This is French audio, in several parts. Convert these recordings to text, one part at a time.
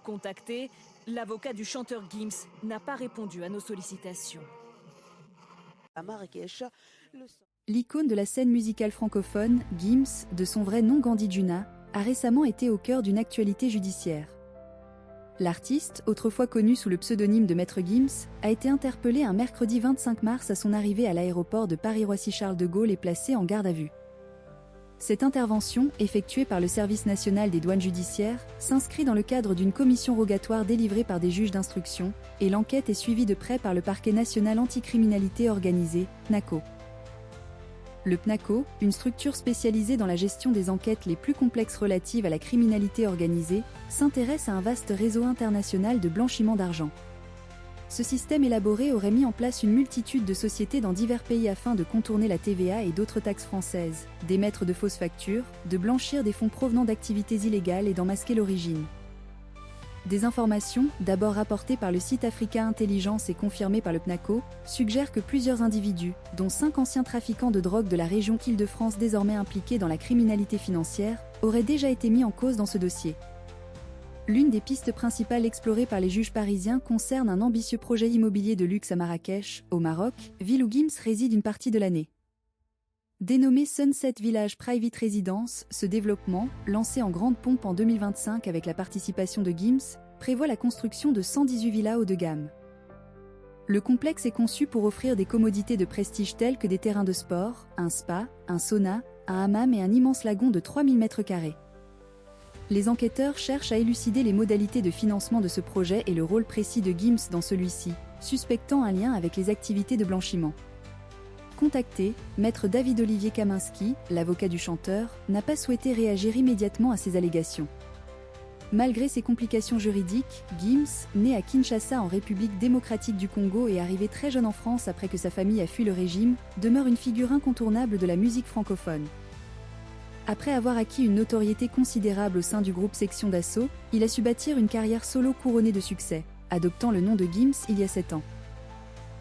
Contacté, l'avocat du chanteur Gims n'a pas répondu à nos sollicitations. À Marrakech, L'icône de la scène musicale francophone, Gims, de son vrai nom Gandhi Djuna, a récemment été au cœur d'une actualité judiciaire. L'artiste, autrefois connu sous le pseudonyme de Maître Gims, a été interpellé un mercredi 25 mars à son arrivée à l'aéroport de Paris-Roissy-Charles de Gaulle et placé en garde à vue. Cette intervention, effectuée par le Service national des douanes judiciaires, s'inscrit dans le cadre d'une commission rogatoire délivrée par des juges d'instruction, et l'enquête est suivie de près par le Parquet national anticriminalité organisée, PNACO. Le PNACO, une structure spécialisée dans la gestion des enquêtes les plus complexes relatives à la criminalité organisée, s'intéresse à un vaste réseau international de blanchiment d'argent. Ce système élaboré aurait mis en place une multitude de sociétés dans divers pays afin de contourner la TVA et d'autres taxes françaises, d'émettre de fausses factures, de blanchir des fonds provenant d'activités illégales et d'en masquer l'origine. Des informations, d'abord rapportées par le site Africa Intelligence et confirmées par le PNACO, suggèrent que plusieurs individus, dont 5 anciens trafiquants de drogue de la région Île-de-France désormais impliqués dans la criminalité financière, auraient déjà été mis en cause dans ce dossier. L'une des pistes principales explorées par les juges parisiens concerne un ambitieux projet immobilier de luxe à Marrakech, au Maroc, ville où Gims réside une partie de l'année. Dénommé Sunset Village Private Residence, ce développement, lancé en grande pompe en 2025 avec la participation de Gims, prévoit la construction de 118 villas haut de gamme. Le complexe est conçu pour offrir des commodités de prestige telles que des terrains de sport, un spa, un sauna, un hammam et un immense lagon de 3000 m². Les enquêteurs cherchent à élucider les modalités de financement de ce projet et le rôle précis de Gims dans celui-ci, suspectant un lien avec les activités de blanchiment. Contacté, Maître David-Olivier Kaminski, l'avocat du chanteur, n'a pas souhaité réagir immédiatement à ces allégations. Malgré ces complications juridiques, Gims, né à Kinshasa en République démocratique du Congo et arrivé très jeune en France après que sa famille a fui le régime, demeure une figure incontournable de la musique francophone. Après avoir acquis une notoriété considérable au sein du groupe Section d'Assaut, il a su bâtir une carrière solo couronnée de succès, adoptant le nom de Gims il y a 7 ans.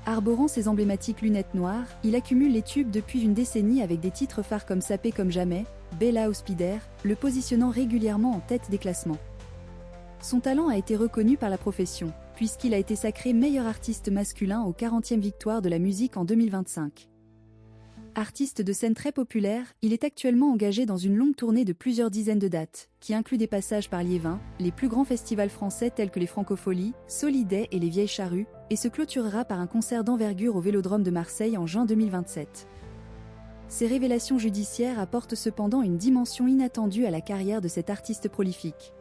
Arborant ses emblématiques lunettes noires, il accumule les tubes depuis une décennie avec des titres phares comme Sapé comme jamais, Bella Hospider, le positionnant régulièrement en tête des classements. Son talent a été reconnu par la profession, puisqu'il a été sacré meilleur artiste masculin aux 40e victoires de la musique en 2025. Artiste de scène très populaire, il est actuellement engagé dans une longue tournée de plusieurs dizaines de dates, qui inclut des passages par Liévin, les plus grands festivals français tels que les Francopholies, Soliday et les Vieilles Charrues, et se clôturera par un concert d'envergure au Vélodrome de Marseille en juin 2027. Ces révélations judiciaires apportent cependant une dimension inattendue à la carrière de cet artiste prolifique.